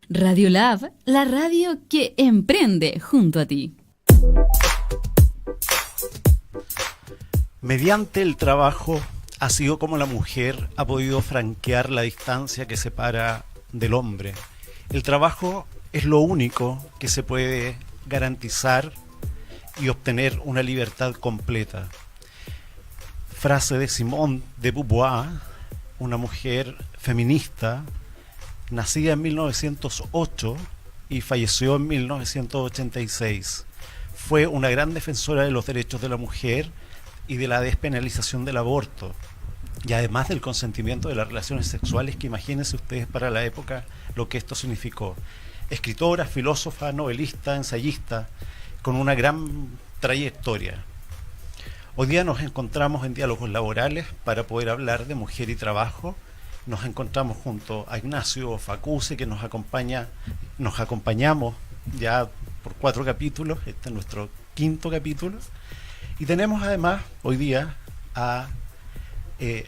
Radiolab, la radio que emprende junto a ti. Mediante el trabajo ha sido como la mujer ha podido franquear la distancia que separa del hombre. El trabajo es lo único que se puede garantizar y obtener una libertad completa. Frase de Simone de Beauvoir, una mujer feminista, nacida en 1908 y falleció en 1986. Fue una gran defensora de los derechos de la mujer y de la despenalización del aborto, y además del consentimiento de las relaciones sexuales, que imagínense ustedes para la época lo que esto significó. Escritora, filósofa, novelista, ensayista, con una gran trayectoria. Hoy día nos encontramos en Diálogos Laborales para poder hablar de mujer y trabajo. Nos encontramos junto a Ignacio Facuse, que nos acompañamos ya por 4 capítulos, este es nuestro 5º capítulo, y tenemos además hoy día a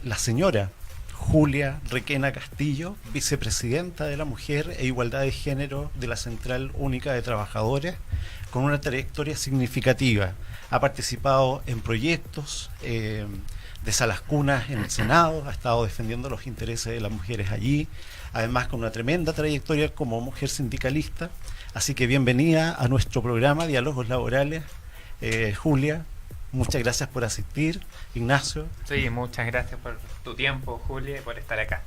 la señora Julia Requena Castillo, vicepresidenta de la Mujer e Igualdad de Género de la Central Única de Trabajadores, con una trayectoria significativa. Ha participado en proyectos de salas cunas en el Senado, ha estado defendiendo los intereses de las mujeres allí, además con una tremenda trayectoria como mujer sindicalista. Así que bienvenida a nuestro programa Diálogos Laborales, Julia. Muchas gracias por asistir, Ignacio. Sí, muchas gracias por tu tiempo, Julia, y por estar acá.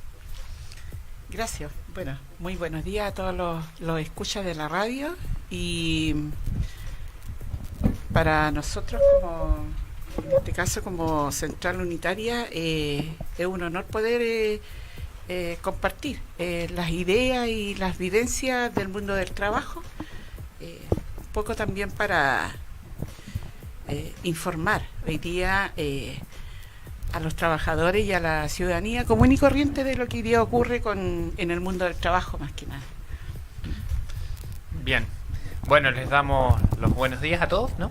Gracias. Bueno, muy buenos días a todos los escuchas de la radio, y para nosotros, como en este caso como Central Unitaria, es un honor poder compartir las ideas y las vivencias del mundo del trabajo, un poco también para informar hoy día a los trabajadores y a la ciudadanía común y corriente de lo que hoy día ocurre en el mundo del trabajo, más que nada. Bien, bueno, les damos los buenos días a todos, ¿no?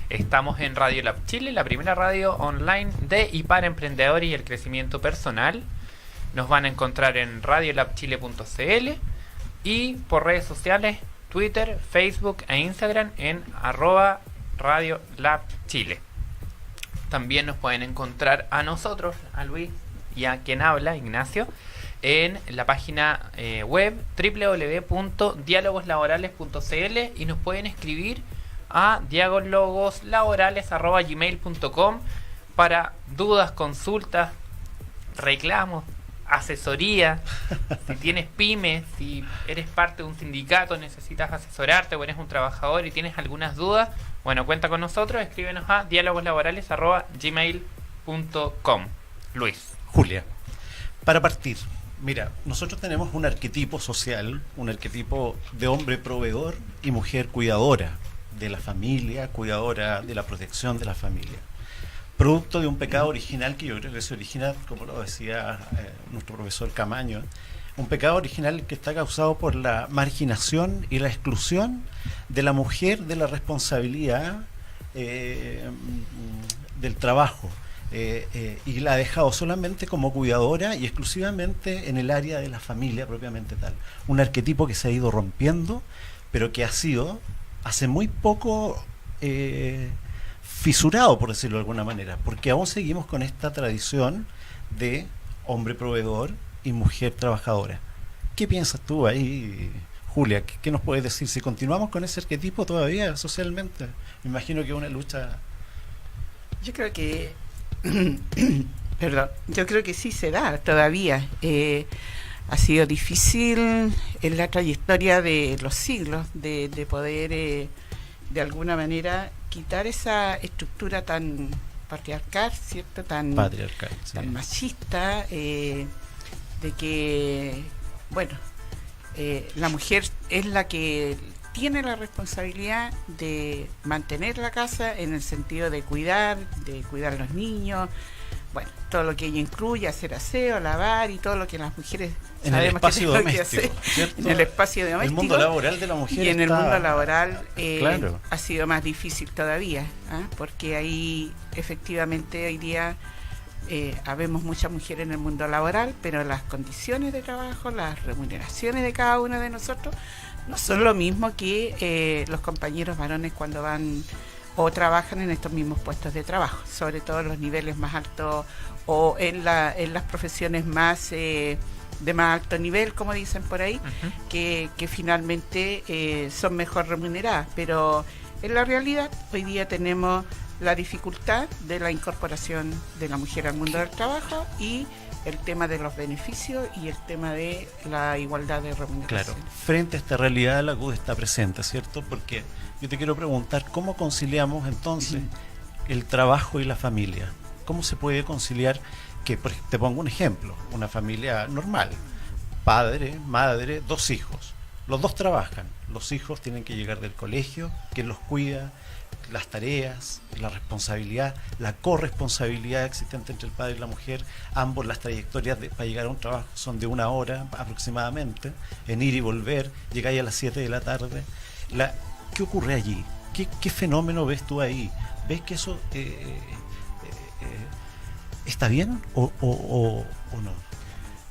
Estamos en Radiolab Chile, la primera radio online de y para emprendedores y el crecimiento personal. Nos van a encontrar en radiolabchile.cl y por redes sociales, Twitter, Facebook e Instagram en @radiolabchile. También nos pueden encontrar a nosotros, a Luis y a quien habla, Ignacio, en la página web www.dialogoslaborales.cl, y nos pueden escribir a dialogoslaborales@gmail.com para dudas, consultas, reclamos, asesoría. Si tienes pyme, si eres parte de un sindicato, necesitas asesorarte o eres un trabajador y tienes algunas dudas, bueno, cuenta con nosotros, escríbenos a dialogoslaborales@gmail.com. Luis. Julia, para partir, mira, nosotros tenemos un arquetipo social, un arquetipo de hombre proveedor y mujer cuidadora de la familia, cuidadora de la protección de la familia. Producto de un pecado original que yo creo que se origina, como lo decía nuestro profesor Camaño, un pecado original que está causado por la marginación y la exclusión de la mujer de la responsabilidad del trabajo, y la ha dejado solamente como cuidadora y exclusivamente en el área de la familia propiamente tal. Un arquetipo que se ha ido rompiendo, pero que ha sido hace muy poco fisurado, por decirlo de alguna manera, porque aún seguimos con esta tradición de hombre proveedor y mujer trabajadora. ¿Qué piensas tú ahí, Julia? ¿Qué nos puedes decir? Si continuamos con ese arquetipo todavía socialmente, me imagino que es una lucha. Yo creo que perdón, yo creo que sí se da todavía. Ha sido difícil en la trayectoria de los siglos de poder de alguna manera quitar esa estructura tan patriarcal, ¿cierto? Tan machista, de que, bueno, la mujer es la que tiene la responsabilidad de mantener la casa en el sentido de cuidar a los niños, bueno, todo lo que ello incluye, hacer aseo, lavar y todo lo que las mujeres en sabemos el espacio que doméstico, que hacer, en el espacio doméstico. El mundo laboral de la mujer y en el mundo laboral claro, ha sido más difícil todavía, porque ahí efectivamente hoy día habemos muchas mujeres en el mundo laboral, pero las condiciones de trabajo, las remuneraciones de cada uno de nosotros no son lo mismo que los compañeros varones cuando van o trabajan en estos mismos puestos de trabajo, sobre todo en los niveles más altos o en las profesiones más de más alto nivel, como dicen por ahí, que finalmente son mejor remuneradas. Pero en la realidad hoy día tenemos la dificultad de la incorporación de la mujer al mundo del trabajo y el tema de los beneficios y el tema de la igualdad de remuneración. Claro, frente a esta realidad la CUT está presente, ¿cierto? Porque yo te quiero preguntar, ¿cómo conciliamos entonces el trabajo y la familia? ¿Cómo se puede conciliar? Que te pongo un ejemplo, una familia normal, padre, madre, 2 hijos, los 2 trabajan, los hijos tienen que llegar del colegio, ¿quién los cuida? Las tareas, la responsabilidad, la corresponsabilidad existente entre el padre y la mujer, ambos las trayectorias para llegar a un trabajo son de 1 hora aproximadamente, en ir y volver, llegáis a las 7 de la tarde. ¿Qué ocurre allí? ¿Qué fenómeno ves tú ahí? ¿Ves que eso está bien o no?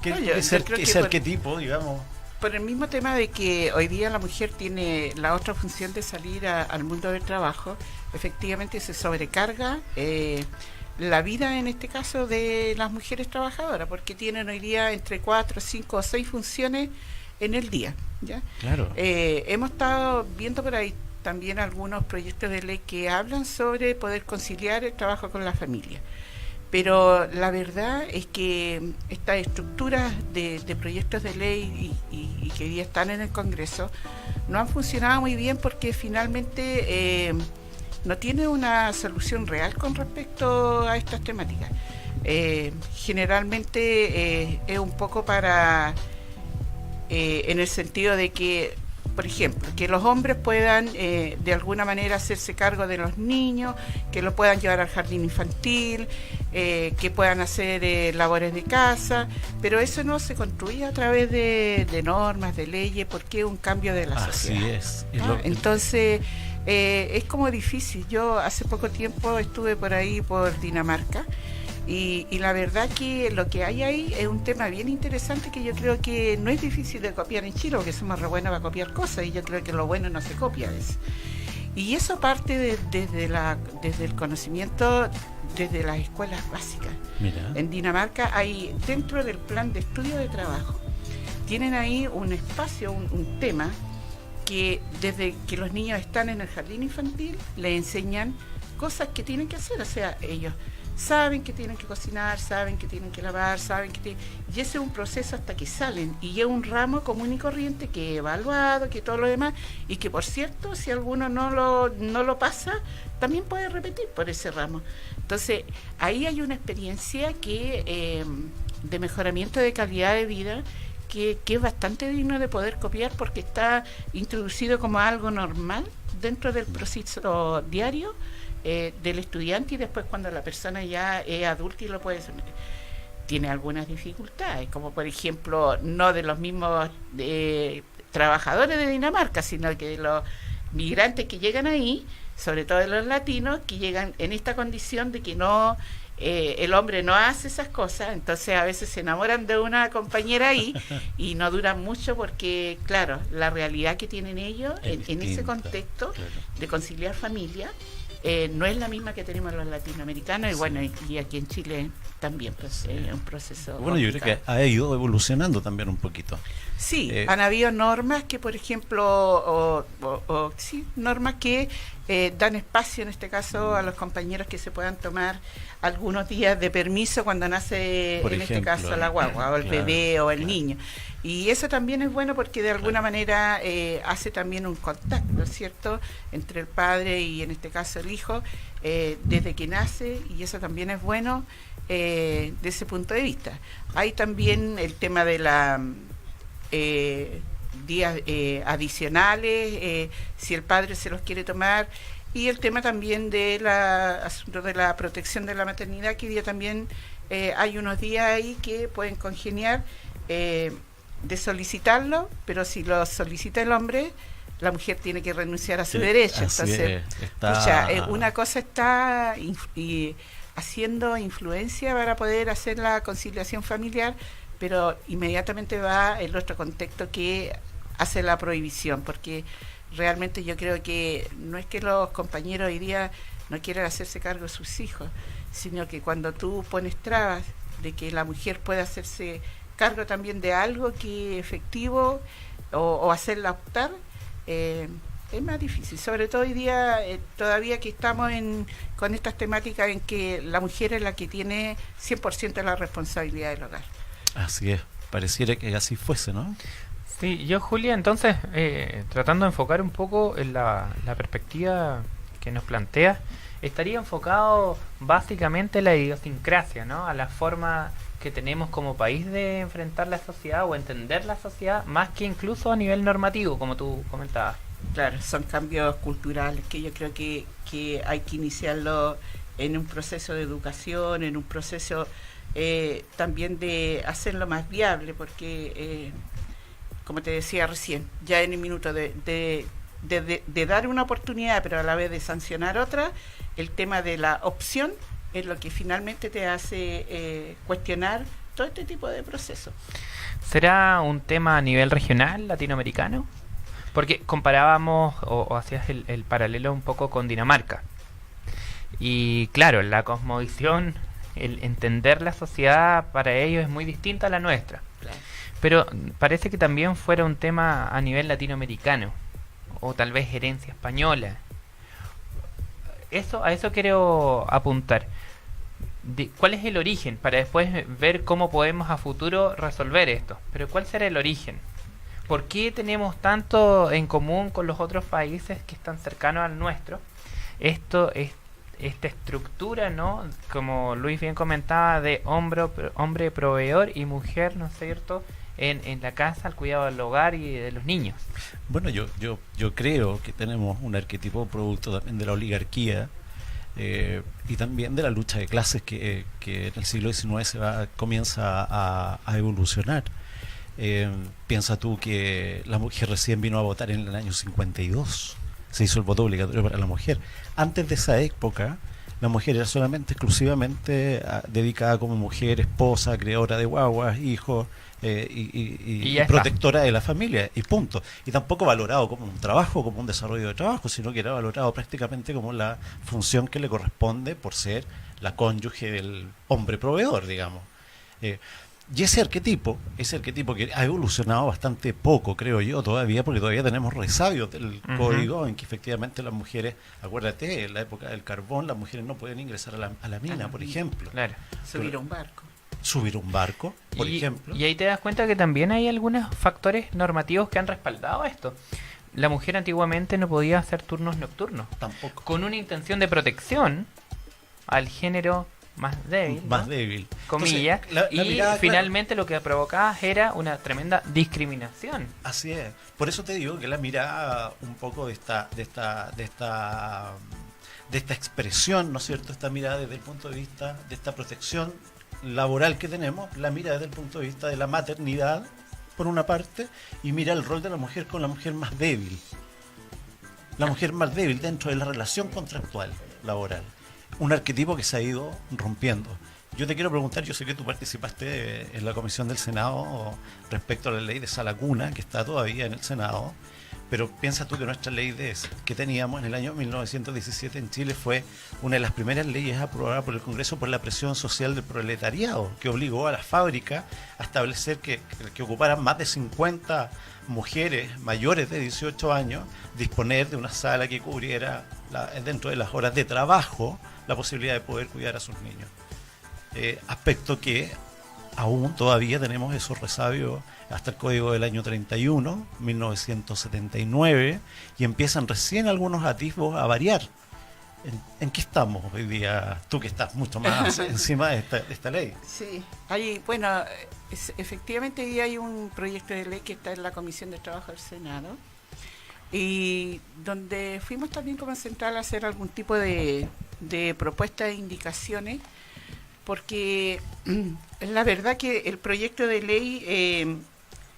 ¿Ese arquetipo, digamos? Por el mismo tema de que hoy día la mujer tiene la otra función de salir al mundo del trabajo, efectivamente se sobrecarga la vida, en este caso, de las mujeres trabajadoras, porque tienen hoy día entre 4, 5 o 6 funciones en el día, ¿ya? Claro. Hemos estado viendo por ahí también algunos proyectos de ley que hablan sobre poder conciliar el trabajo con la familia. Pero la verdad es que estas estructuras de proyectos de ley y que hoy día están en el Congreso no han funcionado muy bien porque finalmente no tiene una solución real con respecto a estas temáticas. Generalmente es un poco para, en el sentido de que, por ejemplo, que los hombres puedan de alguna manera hacerse cargo de los niños, que lo puedan llevar al jardín infantil, que puedan hacer labores de casa, pero eso no se construye a través de normas, de leyes, porque es un cambio de la sociedad. Así es. Entonces, es como difícil. Yo hace poco tiempo estuve por ahí, por Dinamarca, y la verdad que lo que hay ahí es un tema bien interesante que yo creo que no es difícil de copiar en Chile, porque somos re buenos para copiar cosas, y yo creo que lo bueno no se copia. Y eso parte desde el conocimiento, desde las escuelas básicas. Mira. En Dinamarca hay, dentro del plan de estudio de trabajo, tienen ahí un espacio, un tema, que desde que los niños están en el jardín infantil, les enseñan cosas que tienen que hacer. O sea, ellos saben que tienen que cocinar, saben que tienen que lavar, y ese es un proceso hasta que salen, y es un ramo común y corriente que es evaluado, que todo lo demás, y que por cierto, si alguno no lo pasa, también puede repetir por ese ramo. Entonces, ahí hay una experiencia que de mejoramiento de calidad de vida que es bastante digno de poder copiar, porque está introducido como algo normal dentro del proceso diario del estudiante, y después cuando la persona ya es adulta y lo puede hacer, tiene algunas dificultades, como por ejemplo no de los mismos trabajadores de Dinamarca, sino que de los migrantes que llegan ahí, sobre todo de los latinos, que llegan en esta condición de que no el hombre no hace esas cosas, entonces a veces se enamoran de una compañera ahí y no duran mucho porque, claro, la realidad que tienen ellos en ese contexto, claro, de conciliar familia, no es la misma que tenemos los latinoamericanos, y bueno, y aquí en Chile también, pues es un proceso bueno, complicado. Yo creo que ha ido evolucionando también un poquito. Sí, han habido normas que, por ejemplo, sí, normas que dan espacio, en este caso, a los compañeros que se puedan tomar algunos días de permiso cuando nace, por ejemplo, este caso, la guagua, o el bebé, o el niño. Y eso también es bueno porque de alguna manera hace también un contacto, ¿cierto?, entre el padre y, en este caso, el hijo, desde que nace, y eso también es bueno de ese punto de vista. Hay también el tema de la días adicionales, si el padre se los quiere tomar, y el tema también de asunto de la protección de la maternidad, que hoy día también hay unos días ahí que pueden congeniar, de solicitarlo, pero si lo solicita el hombre, la mujer tiene que renunciar a su derecho. Entonces, una cosa está haciendo influencia para poder hacer la conciliación familiar, pero inmediatamente va el otro contexto que hace la prohibición, porque realmente yo creo que no es que los compañeros hoy día no quieran hacerse cargo de sus hijos, sino que cuando tú pones trabas de que la mujer pueda hacerse cargo también de algo que efectivo o hacerla optar, es más difícil, sobre todo hoy día, todavía que estamos con estas temáticas en que la mujer es la que tiene 100% la responsabilidad del hogar. Así es, pareciera que así fuese, ¿no? Sí, yo, Julia, entonces, tratando de enfocar un poco en la perspectiva que nos plantea, estaría enfocado básicamente en la idiosincrasia, ¿no? A la forma que tenemos como país de enfrentar la sociedad o entender la sociedad, más que incluso a nivel normativo, como tú comentabas. Claro, son cambios culturales que yo creo que hay que iniciarlo en un proceso de educación, en un proceso también de hacerlo más viable, porque, como te decía recién, ya en el minuto de dar una oportunidad, pero a la vez de sancionar otra, el tema de la opción es lo que finalmente te hace cuestionar todo este tipo de procesos. ¿Será un tema a nivel regional, latinoamericano? Porque comparábamos o hacías el paralelo un poco con Dinamarca. Y claro, la cosmovisión, el entender la sociedad para ellos es muy distinta a la nuestra. Claro. Pero parece que también fuera un tema a nivel latinoamericano, o tal vez herencia española. A eso quiero apuntar. ¿Cuál es el origen? Para después ver cómo podemos a futuro resolver esto. Pero ¿cuál será el origen? ¿Por qué tenemos tanto en común con los otros países que están cercanos al nuestro? Esta estructura, ¿no? Como Luis bien comentaba, de hombre proveedor y mujer, ¿no es cierto?, en la casa, al cuidado del hogar y de los niños. Bueno, yo creo que tenemos un arquetipo producto también de la oligarquía y también de la lucha de clases que en el siglo XIX comienza a evolucionar. Piensa tú que la mujer recién vino a votar en el año 52, se hizo el voto obligatorio para la mujer. Antes de esa época, la mujer era solamente, exclusivamente dedicada como mujer, esposa, criadora de guaguas, hijos y protectora de la familia, y punto. Y tampoco valorado como un trabajo, como un desarrollo de trabajo, sino que era valorado prácticamente como la función que le corresponde por ser la cónyuge del hombre proveedor, digamos. Y ese arquetipo que ha evolucionado bastante poco, creo yo, todavía, porque todavía tenemos resabios del código en que efectivamente las mujeres, acuérdate, en la época del carbón, las mujeres no pueden ingresar a la mina, por ejemplo. Claro. Subir un barco, por ejemplo. Y ahí te das cuenta que también hay algunos factores normativos que han respaldado esto. La mujer antiguamente no podía hacer turnos nocturnos. Tampoco. Con una intención de protección al género más débil, ¿no? Más débil, comillas. Entonces, y mirada, finalmente, claro, lo que provocaba era una tremenda discriminación. Así es. Por eso te digo que la mirada un poco de esta expresión, ¿no es cierto? Esta mirada desde el punto de vista de esta protección laboral que tenemos, la mira desde el punto de vista de la maternidad, por una parte, y mira el rol de la mujer con la mujer más débil. La mujer más débil dentro de la relación contractual laboral. Un arquetipo que se ha ido rompiendo. Yo te quiero preguntar, yo sé que tú participaste en la comisión del Senado respecto a la ley de sala cuna, que está todavía en el Senado, pero piensas tú que nuestra ley que teníamos en el año 1917 en Chile fue una de las primeras leyes aprobadas por el Congreso por la presión social del proletariado, que obligó a las fábricas a establecer que ocuparan más de 50 mujeres mayores de 18 años, disponer de una sala que cubriera dentro de las horas de trabajo la posibilidad de poder cuidar a sus niños. Aspecto que aún todavía tenemos esos resabios hasta el Código del año 31, 1979, y empiezan recién algunos atisbos a variar. ¿En qué estamos hoy día? Tú que estás mucho más encima de esta ley. Sí, efectivamente hoy día hay un proyecto de ley que está en la Comisión de Trabajo del Senado, y donde fuimos también como central a hacer algún tipo de propuestas e indicaciones, porque la verdad que el proyecto de ley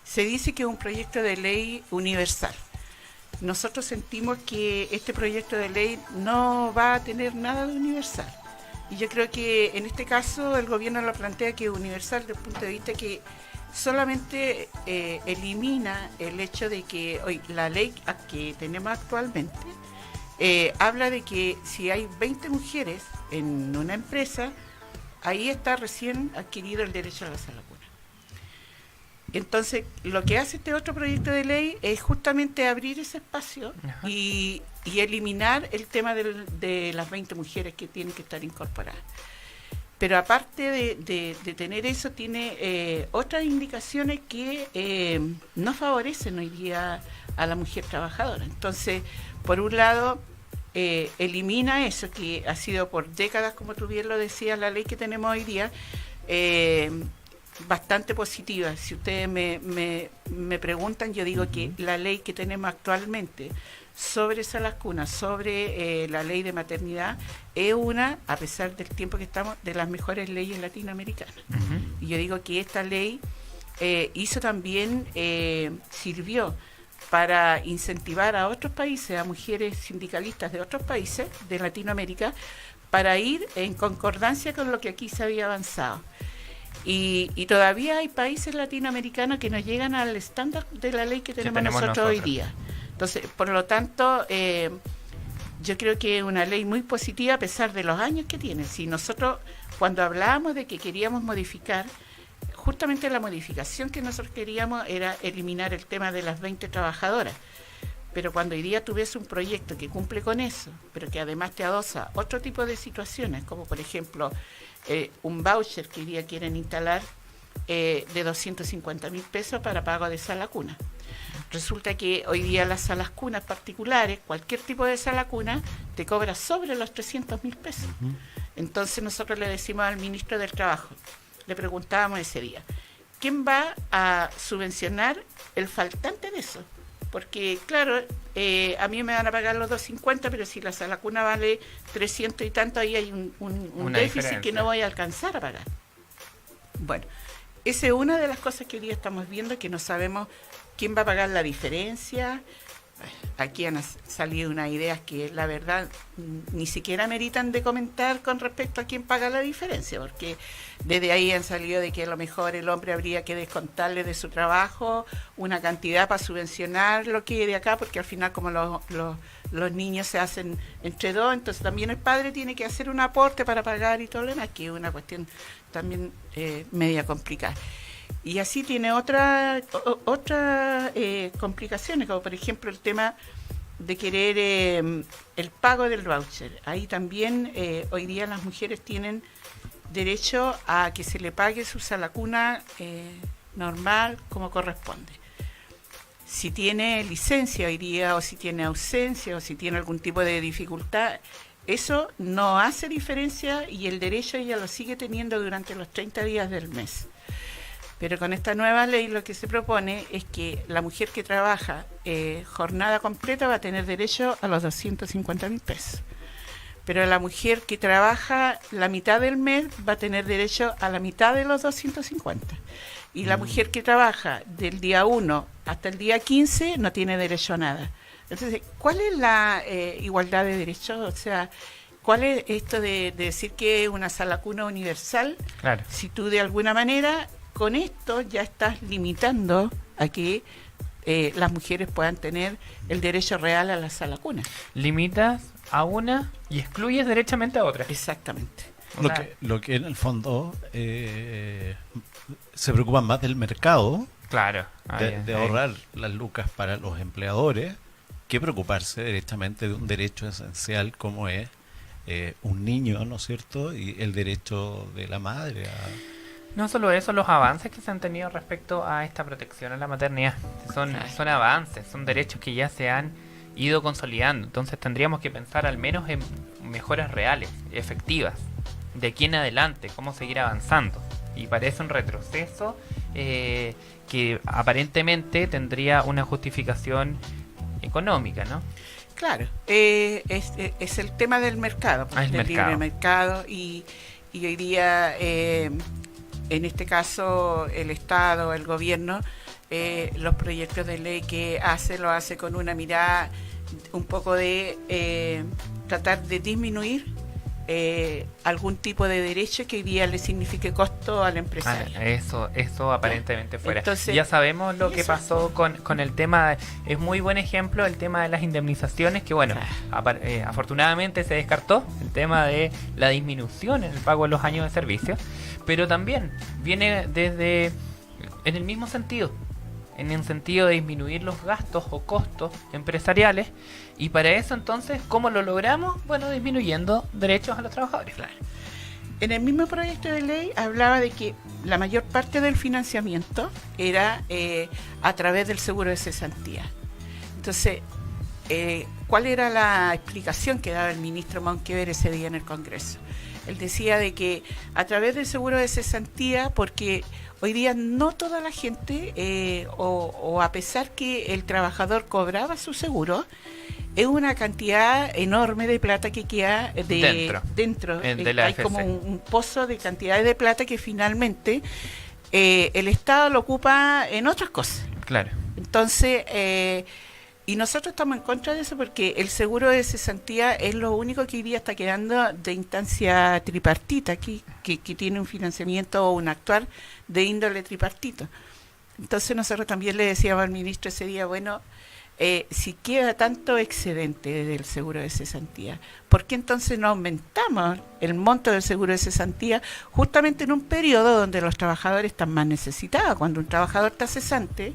se dice que es un proyecto de ley universal. Nosotros sentimos que este proyecto de ley no va a tener nada de universal. Y yo creo que en este caso el gobierno lo plantea que es universal desde el punto de vista que solamente elimina el hecho de que hoy la ley que tenemos actualmente habla de que si hay 20 mujeres en una empresa, ahí está recién adquirido el derecho a la sala cuna. Entonces, lo que hace este otro proyecto de ley es justamente abrir ese espacio y eliminar el tema de las 20 mujeres que tienen que estar incorporadas. Pero aparte de tener eso, tiene otras indicaciones que no favorecen hoy día a la mujer trabajadora. Entonces, por un lado, elimina eso que ha sido por décadas, como tú bien lo decías, la ley que tenemos hoy día, bastante positiva. Si ustedes me preguntan, yo digo que la ley que tenemos actualmente sobre salas cunas, sobre la ley de maternidad, es una, a pesar del tiempo que estamos, de las mejores leyes latinoamericanas. Y yo digo que esta ley hizo también, sirvió para incentivar a otros países, a mujeres sindicalistas de otros países de Latinoamérica, para ir en concordancia con lo que aquí se había avanzado. Y todavía hay países latinoamericanos que no llegan al estándar de la ley que tenemos nosotros hoy día. Entonces, por lo tanto, yo creo que es una ley muy positiva a pesar de los años que tiene. Si nosotros, cuando hablábamos de que queríamos modificar, justamente la modificación que nosotros queríamos era eliminar el tema de las 20 trabajadoras. Pero cuando hoy día tú ves un proyecto que cumple con eso, pero que además te adosa otro tipo de situaciones, como por ejemplo un voucher que hoy día quieren instalar de 250.000 pesos para pago de sala cuna. Resulta que hoy día las salas cunas particulares, cualquier tipo de sala cuna, te cobra sobre los 300.000 pesos. Entonces nosotros le decimos al ministro del Trabajo, le preguntábamos ese día, ¿quién va a subvencionar el faltante de eso? Porque, claro, a mí me van a pagar los 250, pero si la sala cuna vale 300 y tanto, ahí hay un déficit que no voy a alcanzar a pagar. Bueno, esa es una de las cosas que hoy día estamos viendo, que no sabemos quién va a pagar la diferencia. Aquí han salido unas ideas que la verdad ni siquiera meritan de comentar con respecto a quién paga la diferencia, porque desde ahí han salido de que a lo mejor el hombre habría que descontarle de su trabajo una cantidad para subvencionar lo que de acá, porque al final como los niños se hacen entre dos, entonces también el padre tiene que hacer un aporte para pagar y todo lo demás, que es una cuestión también media complicada. Y así tiene otras complicaciones, como por ejemplo el tema de querer el pago del voucher. Ahí también hoy día las mujeres tienen derecho a que se le pague su sala cuna normal como corresponde. Si tiene licencia hoy día, o si tiene ausencia, o si tiene algún tipo de dificultad, eso no hace diferencia y el derecho ella lo sigue teniendo durante los 30 días del mes. Pero con esta nueva ley lo que se propone es que la mujer que trabaja jornada completa va a tener derecho a los 250.000 pesos. Pero la mujer que trabaja la mitad del mes va a tener derecho a la mitad de los 250. Y la mujer que trabaja del día 1 hasta el día 15 no tiene derecho a nada. Entonces, ¿cuál es la igualdad de derechos? O sea, ¿cuál es esto de decir que es una sala cuna universal? Claro. Si tú de alguna manera con esto ya estás limitando a que las mujeres puedan tener el derecho real a la sala cuna. Limitas a una y excluyes derechamente a otra. Exactamente. Lo que en el fondo se preocupan más del mercado, Claro. de ahorrar las lucas para los empleadores, que preocuparse directamente de un derecho esencial como es un niño, ¿no es cierto? Y el derecho de la madre a... No solo eso, los avances que se han tenido respecto a esta protección a la maternidad. Son avances, son derechos que ya se han ido consolidando. Entonces tendríamos que pensar al menos en mejoras reales, efectivas, de aquí en adelante, cómo seguir avanzando. Y parece un retroceso que aparentemente tendría una justificación económica, ¿no? Claro, es el tema del mercado, del libre mercado, y hoy día... en este caso, el Estado, el gobierno, los proyectos de ley que lo hace con una mirada un poco de tratar de disminuir algún tipo de derecho que hoy día le signifique costo al empresario. Eso aparentemente fuera. Entonces, ya sabemos lo que pasó con el tema, es muy buen ejemplo el tema de las indemnizaciones, que bueno, afortunadamente se descartó el tema de la disminución en el pago de los años de servicio, pero también viene desde, en el mismo sentido, en el sentido de disminuir los gastos o costos empresariales, y para eso entonces, ¿cómo lo logramos? Bueno, disminuyendo derechos a los trabajadores. Claro. En el mismo proyecto de ley hablaba de que la mayor parte del financiamiento era a través del seguro de cesantía. Entonces, ¿cuál era la explicación que daba el ministro Monkever ese día en el Congreso? Él decía de que a través del seguro de cesantía, porque hoy día no toda la gente, o a pesar que el trabajador cobraba su seguro, es una cantidad enorme de plata que queda dentro. De la hay AFP. como un pozo de cantidades de plata que finalmente el Estado lo ocupa en otras cosas. Claro. Entonces, y nosotros estamos en contra de eso porque el seguro de cesantía es lo único que hoy día está quedando de instancia tripartita aquí, que tiene un financiamiento o un actuar de índole tripartito. Entonces nosotros también le decíamos al ministro ese día, bueno, si queda tanto excedente del seguro de cesantía, ¿por qué entonces no aumentamos el monto del seguro de cesantía justamente en un periodo donde los trabajadores están más necesitados? Cuando un trabajador está cesante,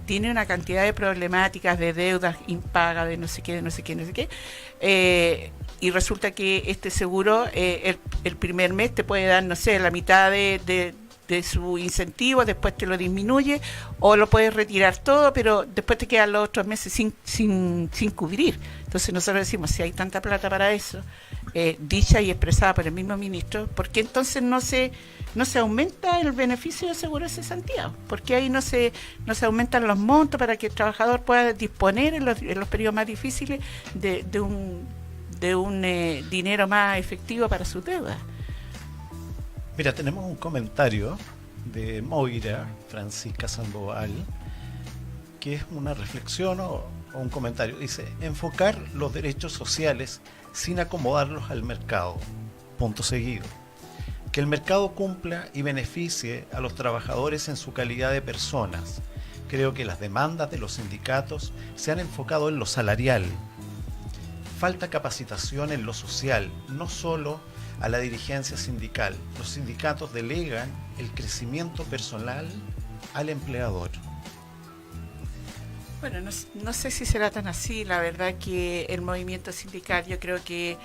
tiene una cantidad de problemáticas, de deudas impagas, de no sé qué, y resulta que este seguro el primer mes te puede dar, no sé, la mitad de su incentivo, después te lo disminuye, o lo puedes retirar todo, pero después te quedan los otros meses sin cubrir. Entonces nosotros decimos, si hay tanta plata para eso, dicha y expresada por el mismo ministro, ¿por qué entonces no se aumenta el beneficio de seguro de cesantía? ¿Por qué ahí no se aumentan los montos para que el trabajador pueda disponer en los periodos más difíciles de un dinero más efectivo para sus deudas? Mira, tenemos un comentario de Moira Francisca Sandoval, que es una reflexión o un comentario. Dice, enfocar los derechos sociales sin acomodarlos al mercado. Punto seguido. Que el mercado cumpla y beneficie a los trabajadores en su calidad de personas. Creo que las demandas de los sindicatos se han enfocado en lo salarial. Falta capacitación en lo social, no solo a la dirigencia sindical. Los sindicatos delegan el crecimiento personal al empleador. Bueno, no sé si será tan así. La verdad que el movimiento sindical yo creo que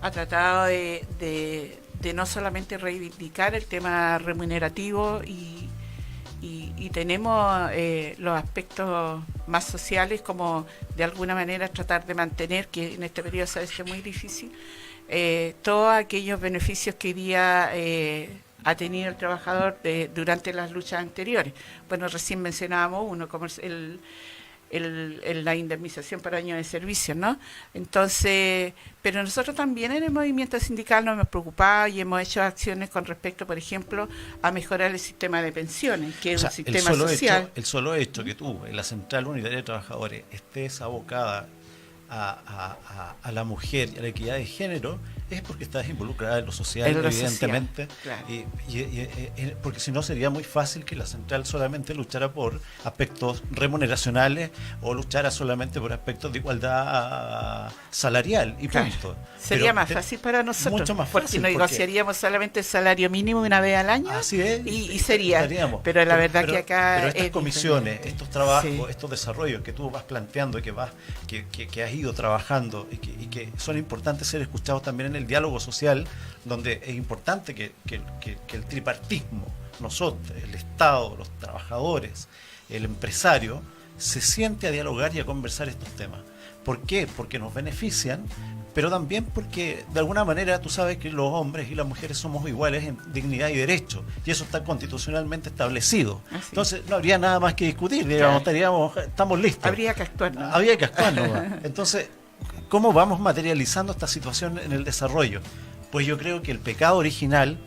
ha tratado de no solamente reivindicar el tema remunerativo y tenemos los aspectos más sociales, como de alguna manera tratar de mantener, que en este periodo se ha hecho muy difícil, todos aquellos beneficios que hoy día ha tenido el trabajador durante las luchas anteriores. Bueno, recién mencionábamos uno, como la indemnización por año de servicio, ¿no? Entonces, pero nosotros también en el movimiento sindical nos hemos preocupado y hemos hecho acciones con respecto, por ejemplo, a mejorar el sistema de pensiones, que es un sistema social. El solo hecho que tú, en la Central Unitaria de Trabajadores, estés abocada a la mujer y a la equidad de género, es porque estás involucrada en lo social, evidentemente, social, claro. y porque si no sería muy fácil que la central solamente luchara por aspectos remuneracionales o luchara solamente por aspectos de igualdad salarial y claro. Punto. Sería más fácil para nosotros, mucho más fácil, porque negociaríamos solamente el salario mínimo una vez al año. Así es, y sería, pero la verdad que acá pero estas comisiones, diferente. estos trabajos, Sí. estos desarrollos que tú vas planteando, que has ido trabajando y que son importantes ser escuchados también en el diálogo social, donde es importante que el tripartismo, nosotros, el Estado, los trabajadores, el empresario, se siente a dialogar y a conversar estos temas. ¿Por qué? Porque nos benefician, pero también porque de alguna manera tú sabes que los hombres y las mujeres somos iguales en dignidad y derecho, y eso está constitucionalmente establecido. Entonces no habría nada más que discutir, digamos, estamos listos. Habría que actuar, ¿no? Había que actuar, ¿no? Entonces, ¿cómo vamos materializando esta situación en el desarrollo? Pues yo creo que el pecado original,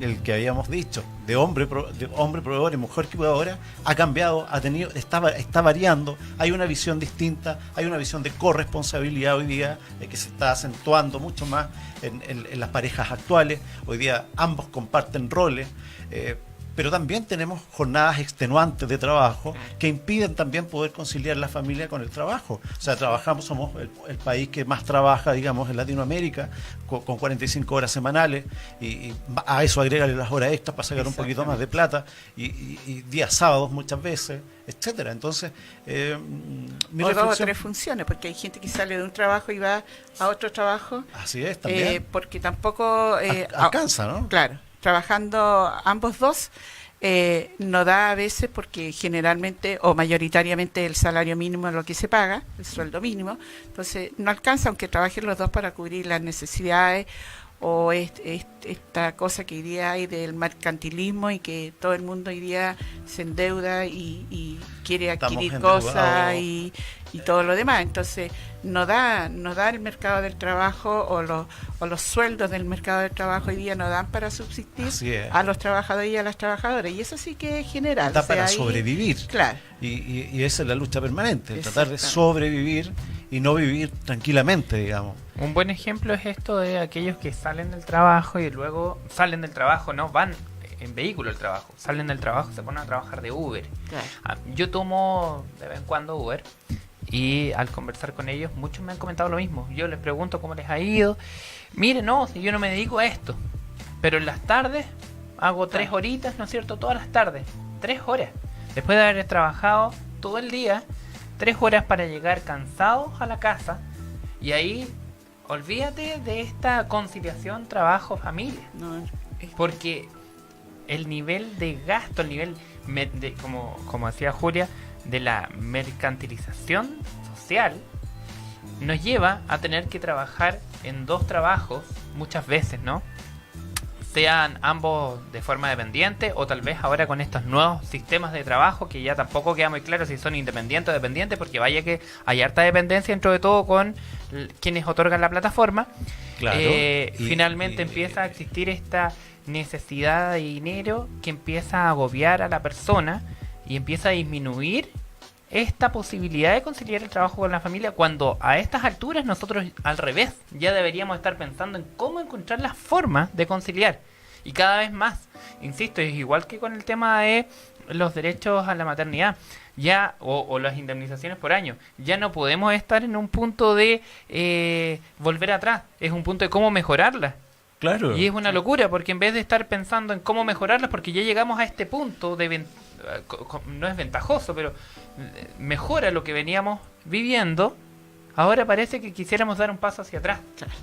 el que habíamos dicho, de hombre proveedor y mujer cuidadora, ha cambiado, está variando, hay una visión distinta, hay una visión de corresponsabilidad hoy día que se está acentuando mucho más en las parejas actuales. Hoy día ambos comparten roles, pero también tenemos jornadas extenuantes de trabajo que impiden también poder conciliar la familia con el trabajo. O sea, somos el país que más trabaja, digamos, en Latinoamérica, con 45 horas semanales, y a eso agrégale las horas extras para sacar un poquito más de plata, y días sábados muchas veces, etcétera. Entonces, mi o reflexión... 2 o 3 funciones, porque hay gente que sale de un trabajo y va a otro trabajo. Así es, también. Porque tampoco... alcanza, ¿no? Claro. Trabajando ambos dos, no da a veces, porque generalmente o mayoritariamente el salario mínimo es lo que se paga, el sueldo mínimo, entonces no alcanza, aunque trabajen los dos, para cubrir las necesidades o esta cosa que hoy día hay del mercantilismo, y que todo el mundo hoy día se endeuda y quiere adquirir cosas y todo lo demás. Entonces no da el mercado del trabajo, o los sueldos del mercado del trabajo hoy día no dan para subsistir a los trabajadores y a las trabajadoras, y eso sí que es general. Da para sobrevivir. Claro. Y esa es la lucha permanente, tratar de sobrevivir y no vivir tranquilamente, digamos. Un buen ejemplo es esto de aquellos que salen del trabajo y luego salen del trabajo, no van en vehículo al trabajo, salen del trabajo, se ponen a trabajar de Uber. Claro. Yo tomo de vez en cuando Uber, y al conversar con ellos, muchos me han comentado lo mismo. Yo les pregunto cómo les ha ido. Miren, no, si yo no me dedico a esto, pero en las tardes hago 3 horitas, ¿no es cierto? Todas las tardes, 3 horas. Después de haber trabajado todo el día, 3 horas para llegar cansados a la casa, y ahí olvídate de esta conciliación trabajo-familia. No, porque el nivel de gasto, el nivel, como decía Julia, de la mercantilización social, nos lleva a tener que trabajar en 2 trabajos muchas veces, ¿no? Sean ambos de forma dependiente, o tal vez ahora con estos nuevos sistemas de trabajo que ya tampoco queda muy claro si son independientes o dependientes, porque vaya que hay harta dependencia dentro de todo con quienes otorgan la plataforma. Claro. Finalmente empieza a existir esta necesidad de dinero que empieza a agobiar a la persona y empieza a disminuir esta posibilidad de conciliar el trabajo con la familia, cuando a estas alturas nosotros al revés ya deberíamos estar pensando en cómo encontrar las formas de conciliar, y cada vez más, insisto, es igual que con el tema de los derechos a la maternidad ya o las indemnizaciones por año. Ya no podemos estar en un punto de volver atrás, es un punto de cómo mejorarlas. Claro. Y es una locura, porque en vez de estar pensando en cómo mejorarlas, porque ya llegamos a este punto de no es ventajoso, pero mejora lo que veníamos viviendo, ahora parece que quisiéramos dar un paso hacia atrás. Claro.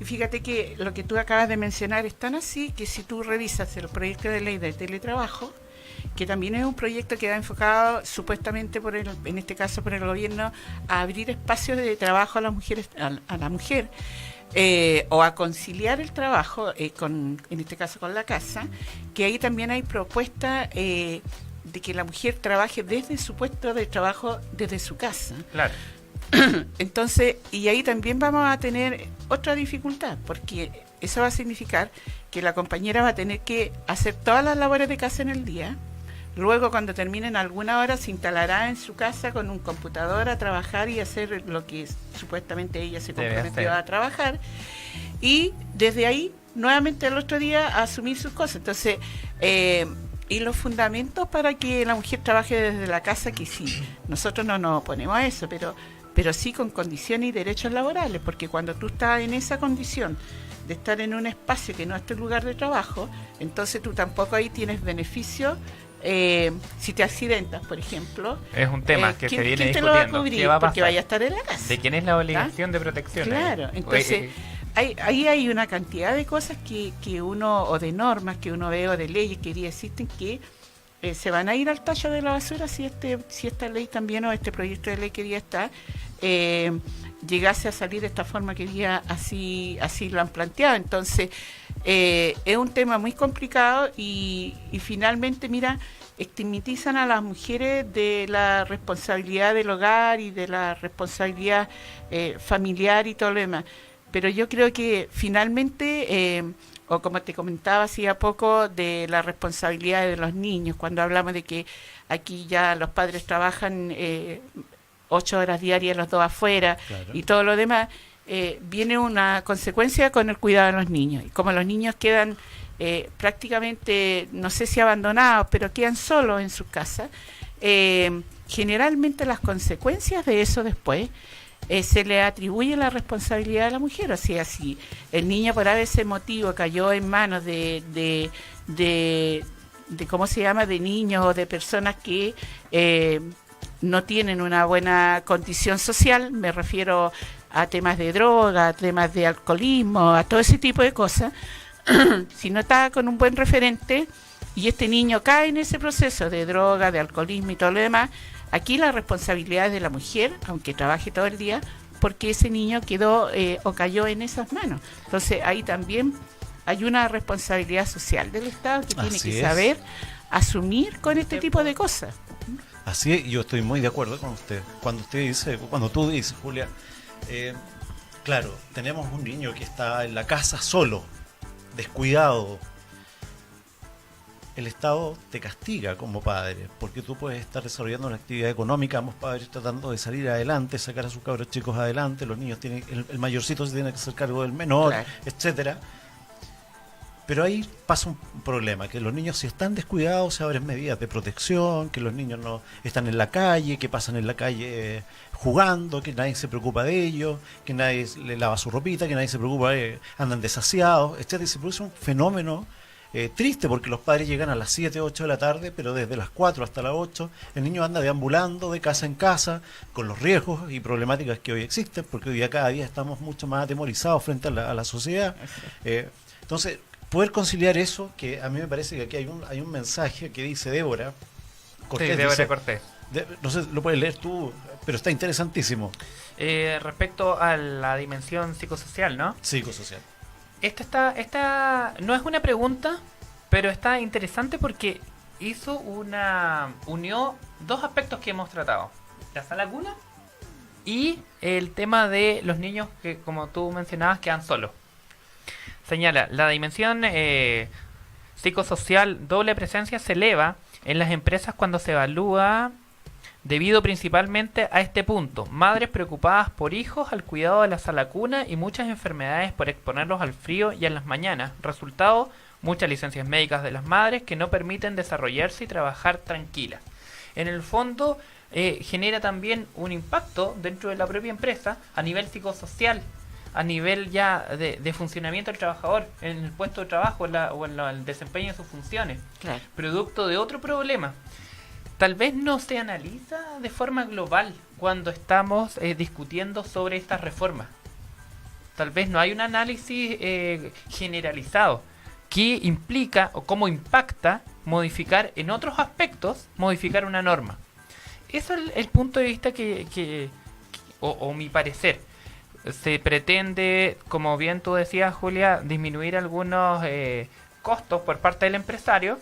Y fíjate que lo que tú acabas de mencionar es tan así que si tú revisas el proyecto de ley del teletrabajo, que también es un proyecto que va enfocado supuestamente en este caso por el gobierno, a abrir espacios de trabajo a las mujeres, a la mujer, o a conciliar el trabajo, en este caso con la casa, que ahí también hay propuesta de que la mujer trabaje desde su puesto de trabajo, desde su casa. Claro. Entonces, y ahí también vamos a tener otra dificultad, porque eso va a significar que la compañera va a tener que hacer todas las labores de casa en el día. Luego, cuando terminen alguna hora, se instalará en su casa con un computador a trabajar y hacer lo que supuestamente ella se comprometió a trabajar. Y desde ahí, nuevamente al otro día, a asumir sus cosas. Entonces, y los fundamentos para que la mujer trabaje desde la casa, que sí, nosotros no nos oponemos a eso, pero sí con condiciones y derechos laborales, porque cuando tú estás en esa condición de estar en un espacio que no es tu lugar de trabajo, entonces tú tampoco ahí tienes beneficio. Si te accidentas, por ejemplo, es un tema que se viene discutiendo. ¿Quién te lo va a cubrir? ¿Qué va a pasar? Porque vaya a estar en la casa. ¿De quién es la obligación de protección? Claro, entonces ahí hay una cantidad de cosas que uno, o de normas que uno ve, o de leyes que hoy día existen, que se van a ir al tacho de la basura si esta ley también, o este proyecto de ley que hoy día está, llegase a salir de esta forma que hoy día así lo han planteado. Entonces es un tema muy complicado y finalmente, mira, estigmatizan a las mujeres de la responsabilidad del hogar y de la responsabilidad familiar y todo lo demás. pero yo creo que finalmente, o como te comentaba hacía poco, de la responsabilidad de los niños, cuando hablamos de que aquí ya los padres trabajan 8 horas diarias, los dos afuera, Claro. y todo lo demás, viene una consecuencia con el cuidado de los niños. Y como los niños quedan prácticamente, no sé si abandonados, pero quedan solos en sus casas, generalmente las consecuencias de eso después se le atribuye la responsabilidad a la mujer. O sea, si el niño por ese motivo cayó en manos de ¿cómo se llama?, de niños o de personas que no tienen una buena condición social, me refiero a temas de droga, a temas de alcoholismo, a todo ese tipo de cosas, si no está con un buen referente y este niño cae en ese proceso de droga, de alcoholismo y todo lo demás, aquí la responsabilidad es de la mujer, aunque trabaje todo el día, porque ese niño quedó o cayó en esas manos. Entonces ahí también hay una responsabilidad social del Estado que tiene Así que es. saber asumir con este tipo de cosas. Así es, yo estoy muy de acuerdo con usted. Cuando tú dices, Julia, claro, tenemos un niño que está en la casa solo, descuidado. El Estado te castiga como padre, porque tú puedes estar desarrollando una actividad económica, ambos padres tratando de salir adelante, sacar a sus cabros chicos adelante, los niños tienen, el mayorcito se tiene que hacer cargo del menor, Claro. etcétera. Pero ahí pasa un problema, que los niños si están descuidados se abren medidas de protección, que los niños no están en la calle, que pasan en la calle jugando, que nadie se preocupa de ellos, que nadie le lava su ropita, que nadie se preocupa, andan desasiados, etcétera. Y se produce un fenómeno triste porque los padres llegan a las 7, 8 de la tarde, pero desde las 4 hasta las 8 el niño anda deambulando de casa en casa con los riesgos y problemáticas que hoy existen, porque hoy día cada día estamos mucho más atemorizados frente a la sociedad. Entonces, poder conciliar eso, que a mí me parece que aquí hay un mensaje que dice Débora Cortés. Sí, Débora dice, Cortés. no sé, lo puedes leer tú, pero está interesantísimo. Respecto a la dimensión psicosocial, ¿no? Psicosocial. Esta no es una pregunta, pero está interesante porque unió dos aspectos que hemos tratado: la sala cuna y el tema de los niños que, como tú mencionabas, quedan solos. Señala, la dimensión psicosocial doble presencia se eleva en las empresas cuando se evalúa debido principalmente a este punto: madres preocupadas por hijos al cuidado de la sala cuna y muchas enfermedades por exponerlos al frío y en las mañanas. Resultado, muchas licencias médicas de las madres que no permiten desarrollarse y trabajar tranquilas. En el fondo, genera también un impacto dentro de la propia empresa a nivel psicosocial, a nivel ya de funcionamiento del trabajador en el puesto de trabajo o en el desempeño de sus funciones. Claro. Producto de otro problema. Tal vez no se analiza de forma global cuando estamos discutiendo sobre estas reformas. Tal vez no hay un análisis generalizado que implica o cómo impacta modificar en otros aspectos, modificar una norma. Eso es el punto de vista o mi parecer. Se pretende, como bien tú decías, Julia, disminuir algunos costos por parte del empresario,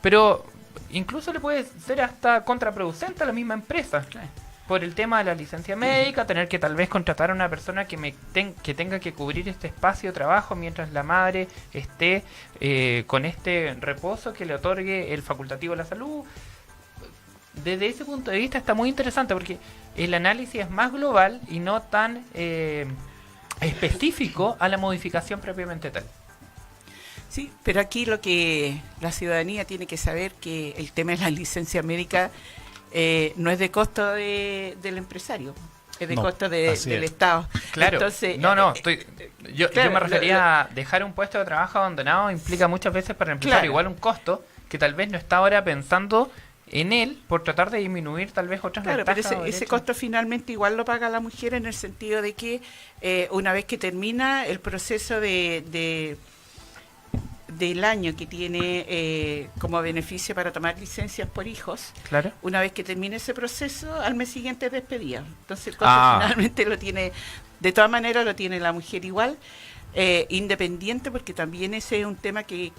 pero incluso le puede ser hasta contraproducente a la misma empresa. Claro. Por el tema de la licencia médica, tener que tal vez contratar a una persona que tenga que cubrir este espacio de trabajo mientras la madre esté con este reposo que le otorgue el facultativo de la salud. Desde ese punto de vista está muy interesante porque el análisis es más global y no tan específico a la modificación propiamente tal. Sí, pero aquí lo que la ciudadanía tiene que saber que el tema de la licencia médica no es de costo del empresario, es de costo del Estado. Claro. Entonces, yo me refería a dejar un puesto de trabajo abandonado implica muchas veces para el empresario igual un costo que tal vez no está ahora pensando en él por tratar de disminuir tal vez otras ventajas. Pero ese costo finalmente igual lo paga la mujer en el sentido de que una vez que termina el proceso del año que tiene como beneficio para tomar licencias por hijos, Claro. una vez que termine ese proceso, al mes siguiente es despedida. Entonces el costo finalmente lo tiene, de todas maneras lo tiene la mujer igual, independiente, porque también ese es un tema que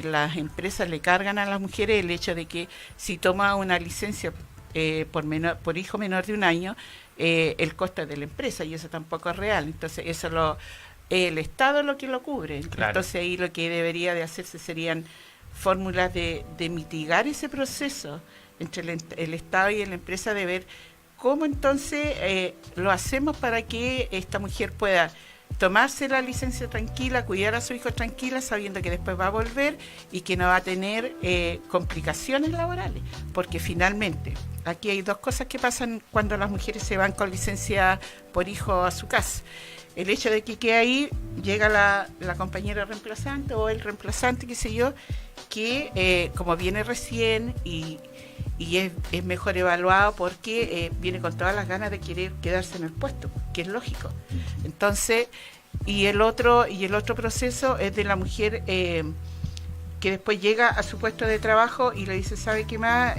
las empresas le cargan a las mujeres, el hecho de que si toma una licencia por hijo menor de 1 año, el costo de la empresa, y eso tampoco es real. Entonces eso el Estado es lo que lo cubre. Claro. Entonces ahí lo que debería de hacerse serían fórmulas de mitigar ese proceso entre el Estado y la empresa, de ver cómo entonces lo hacemos para que esta mujer pueda tomarse la licencia tranquila, cuidar a su hijo tranquila, sabiendo que después va a volver y que no va a tener complicaciones laborales. Porque finalmente, aquí hay 2 cosas que pasan cuando las mujeres se van con licencia por hijo a su casa. El hecho de que ahí llega la compañera reemplazante o el reemplazante, qué sé yo, que como viene recién y es mejor evaluado porque viene con todas las ganas de querer quedarse en el puesto, que es lógico. Entonces, y el otro proceso es de la mujer que después llega a su puesto de trabajo y le dice, ¿sabe qué más?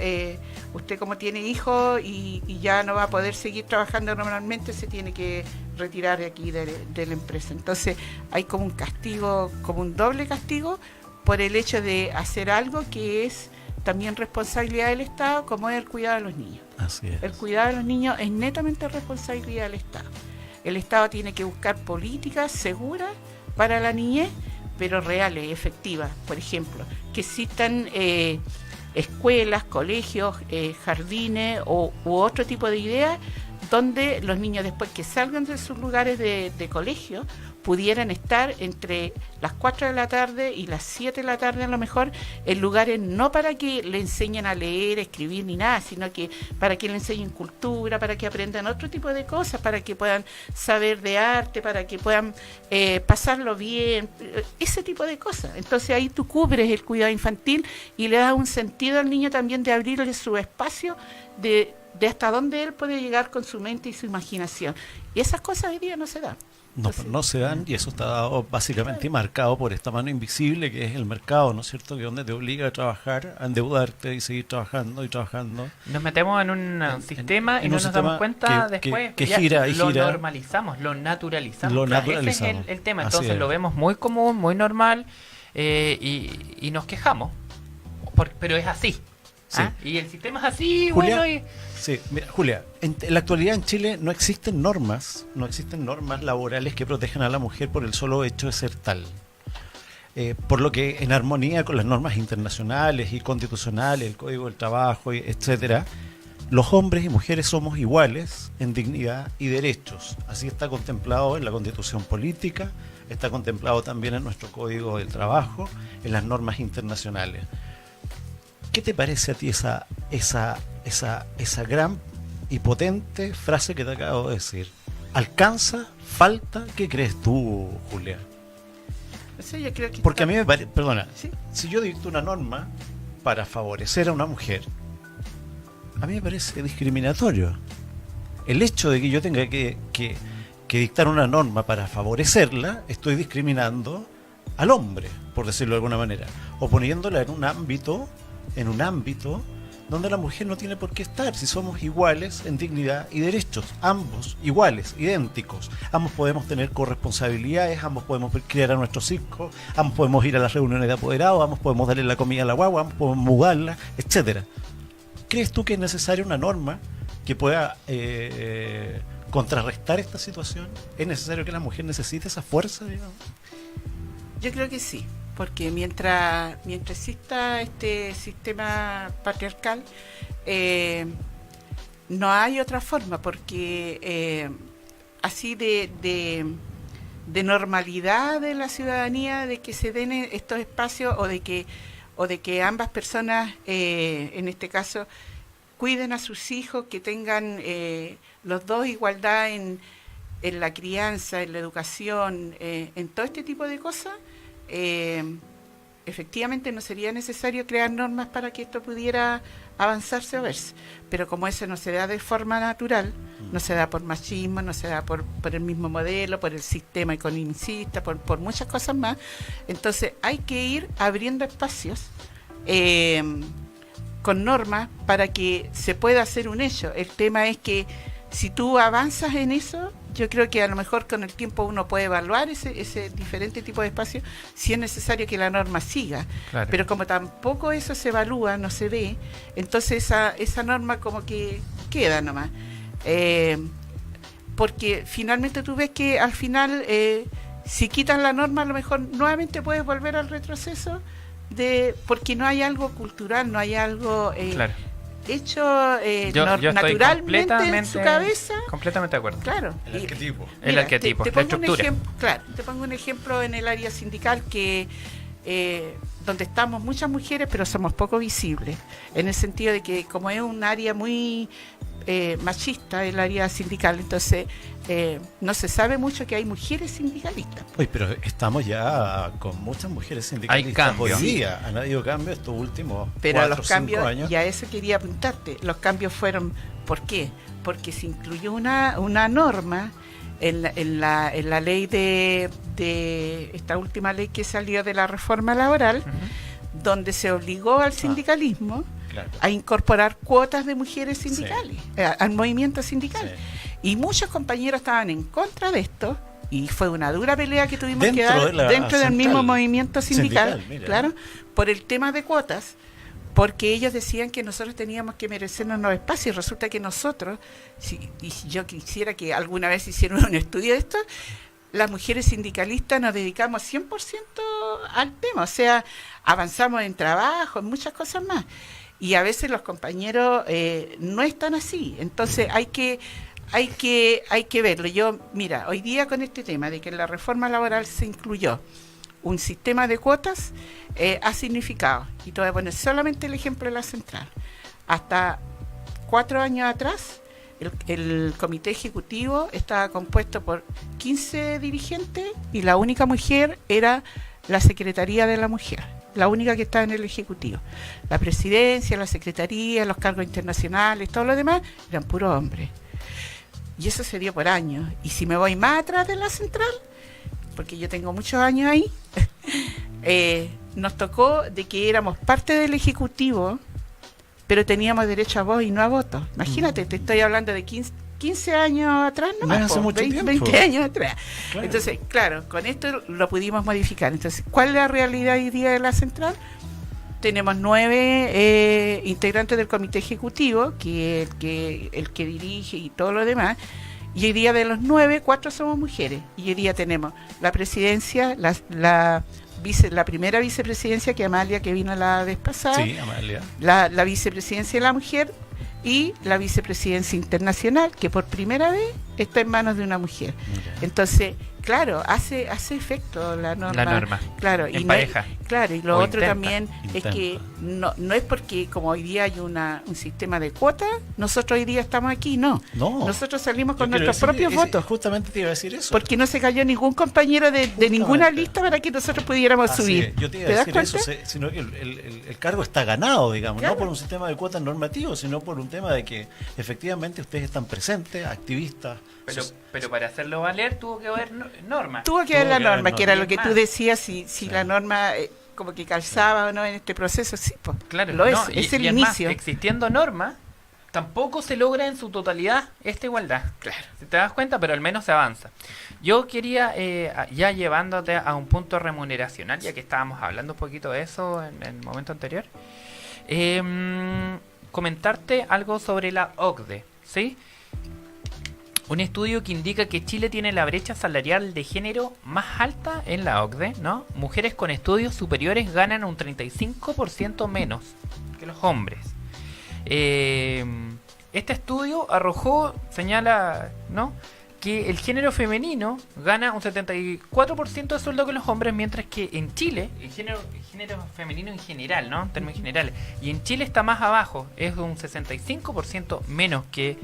Usted como tiene hijos y ya no va a poder seguir trabajando normalmente, se tiene que retirar de aquí de la empresa. Entonces hay como un castigo, como un doble castigo por el hecho de hacer algo que es también responsabilidad del Estado, como es el cuidado de los niños. Así es. El cuidado de los niños es netamente responsabilidad del Estado. El Estado tiene que buscar políticas seguras para la niñez, pero reales, efectivas. Por ejemplo, que existan escuelas, colegios, jardines u otro tipo de ideas donde los niños, después que salgan de sus lugares de colegio, pudieran estar entre las 4 de la tarde y las 7 de la tarde a lo mejor, en lugares no para que le enseñen a leer, escribir ni nada, sino que para que le enseñen cultura, para que aprendan otro tipo de cosas, para que puedan saber de arte, para que puedan pasarlo bien, ese tipo de cosas. Entonces ahí tú cubres el cuidado infantil y le das un sentido al niño también de abrirle su espacio de hasta dónde él puede llegar con su mente y su imaginación. Y esas cosas hoy día no se dan. No se dan, y eso está dado básicamente marcado por esta mano invisible que es el mercado, ¿no es cierto? Que donde te obliga a trabajar, a endeudarte y seguir trabajando y trabajando. Nos metemos en un sistema y no nos damos cuenta después. Que gira y lo gira. Lo normalizamos, lo naturalizamos. Lo Claro, naturalizamos. ese es el tema. Así Entonces es. lo vemos muy común, muy normal y nos quejamos. Pero es así. Sí. ¿Ah? Y el sistema es así, Julia, bueno. Y... Sí, mira, Julia, en la actualidad en Chile no existen normas laborales que protejan a la mujer por el solo hecho de ser tal. Por lo que, en armonía con las normas internacionales y constitucionales, el Código del Trabajo, etcétera, los hombres y mujeres somos iguales en dignidad y derechos. Así está contemplado en la Constitución Política, está contemplado también en nuestro Código del Trabajo, en las normas internacionales. ¿Qué te parece a ti esa gran y potente frase que te acabo de decir? ¿Alcanza? ¿Falta? ¿Qué crees tú, Julia? Eso yo creo que Porque a mí me parece, perdona, ¿sí? si yo dicto una norma para favorecer a una mujer, a mí me parece discriminatorio. El hecho de que yo tenga que dictar una norma para favorecerla, estoy discriminando al hombre, por decirlo de alguna manera, o poniéndola en un ámbito donde la mujer no tiene por qué estar, si somos iguales en dignidad y derechos, ambos iguales, idénticos, ambos podemos tener corresponsabilidades, ambos podemos criar a nuestros hijos, ambos podemos ir a las reuniones de apoderados, ambos podemos darle la comida a la guagua, ambos podemos mudarla, etcétera. ¿Crees tú que es necesaria una norma que pueda contrarrestar esta situación? ¿Es necesario que la mujer necesite esa fuerza, digamos? Yo creo que sí, porque mientras exista este sistema patriarcal, no hay otra forma, porque así de normalidad de la ciudadanía, de que se den estos espacios o de que ambas personas, en este caso, cuiden a sus hijos, que tengan los dos igualdad en la crianza, en la educación, en todo este tipo de cosas. Efectivamente no sería necesario crear normas para que esto pudiera avanzarse o verse, pero como eso no se da de forma natural, no se da por machismo, no se da por el mismo modelo, por el sistema economicista, por muchas cosas más, entonces hay que ir abriendo espacios con normas para que se pueda hacer un hecho. El tema es que si tú avanzas en eso, yo creo que a lo mejor con el tiempo uno puede evaluar ese diferente tipo de espacio, si es necesario que la norma siga. Claro. Pero como tampoco eso se evalúa, no se ve, entonces esa norma como que queda nomás. Porque finalmente tú ves que al final, si quitan la norma, a lo mejor nuevamente puedes volver al retroceso, porque no hay algo cultural, no hay algo Claro. hecho Yo estoy naturalmente en su cabeza. Completamente de acuerdo. Claro. El arquetipo. El Mira, arquetipo, te la pongo estructura. te pongo un ejemplo en el área sindical que donde estamos muchas mujeres, pero somos poco visibles, en el sentido de que como es un área muy machista, el área sindical, entonces no se sabe mucho que hay mujeres sindicalistas. Uy, pero estamos ya con muchas mujeres sindicalistas. Hay cambio. Hoy día han habido cambios estos últimos Pero 4 los o 5 cambios, años. y a eso quería apuntarte, los cambios fueron, ¿por qué? Porque se incluyó una norma en la ley de esta última ley que salió de la reforma laboral, Ujú. donde se obligó al sindicalismo Claro. a incorporar cuotas de mujeres sindicales, al movimiento sindical. Sí. Y muchos compañeros estaban en contra de esto, y fue una dura pelea que tuvimos que Dentro dar de la dentro del central mismo movimiento sindical, mira. claro, por el tema de cuotas, porque ellos decían que nosotros teníamos que merecernos los espacios, y resulta que nosotros, y si yo quisiera que alguna vez hicieran un estudio de esto, las mujeres sindicalistas nos dedicamos 100% al tema, o sea, avanzamos en trabajo, en muchas cosas más, y a veces los compañeros no están así, entonces hay que verlo. Yo, mira, hoy día con este tema de que en la reforma laboral se incluyó un sistema de cuotas, ha significado, y te voy a poner solamente el ejemplo de la central, hasta 4 años atrás, el comité ejecutivo estaba compuesto por 15 dirigentes y la única mujer era la Secretaría de la Mujer, la única que estaba en el ejecutivo. La presidencia, la secretaría, los cargos internacionales, todo lo demás eran puros hombres. Y eso se dio por años. Y si me voy más atrás de la central, porque yo tengo muchos años ahí, nos tocó de que éramos parte del Ejecutivo, pero teníamos derecho a voz y no a voto. Imagínate, te estoy hablando de 15 años atrás, No es hace mucho 20 tiempo. años atrás. Claro. Entonces, claro, con esto lo pudimos modificar. Entonces, ¿cuál es la realidad hoy día de la central? Tenemos 9 integrantes del comité ejecutivo, el que dirige y todo lo demás, y hoy día de los 9, 4 somos mujeres, y hoy día tenemos la presidencia, la primera vicepresidencia, que Amalia, que vino la vez pasada, Sí, Amalia. la vicepresidencia de la mujer, y la vicepresidencia internacional, que por primera vez está en manos de una mujer. Mira. Entonces, claro, hace efecto la norma. La norma. Claro, En y pareja. Claro, y lo O otro intenta. también es que no es porque como hoy día hay un sistema de cuotas, nosotros hoy día estamos aquí, no. No. Nosotros salimos con Yo quiero nuestros decir, propios votos, Justamente te iba a decir eso. porque no se cayó ningún compañero de ninguna Justamente. lista para que nosotros pudiéramos Así subir. es. Yo te iba ¿Te a das decir cuenta? eso, sino que el cargo está ganado, digamos, Claro. no por un sistema de cuotas normativo, sino por un tema de que efectivamente ustedes están presentes, activistas. Pero para hacerlo valer tuvo que haber normas. Tuvo que haber la que haber norma, que era norma. lo que Y es tú más. decías, si la norma como que calzaba o no en este proceso, sí, pues, Claro, lo es, no, es el y es más, inicio. existiendo normas, tampoco se logra en su totalidad esta igualdad. Claro. Si te das cuenta, pero al menos se avanza. Yo quería, ya llevándote a un punto remuneracional, ya que estábamos hablando un poquito de eso en el momento anterior, comentarte algo sobre la OCDE, ¿sí? Un estudio que indica que Chile tiene la brecha salarial de género más alta en la OCDE, ¿no? Mujeres con estudios superiores ganan un 35% menos que los hombres. Este estudio arrojó, señala, ¿no?, que el género femenino gana un 74% de sueldo que los hombres, mientras que en Chile, el género femenino en general, ¿no?, en términos generales, y en Chile está más abajo, es un 65% menos que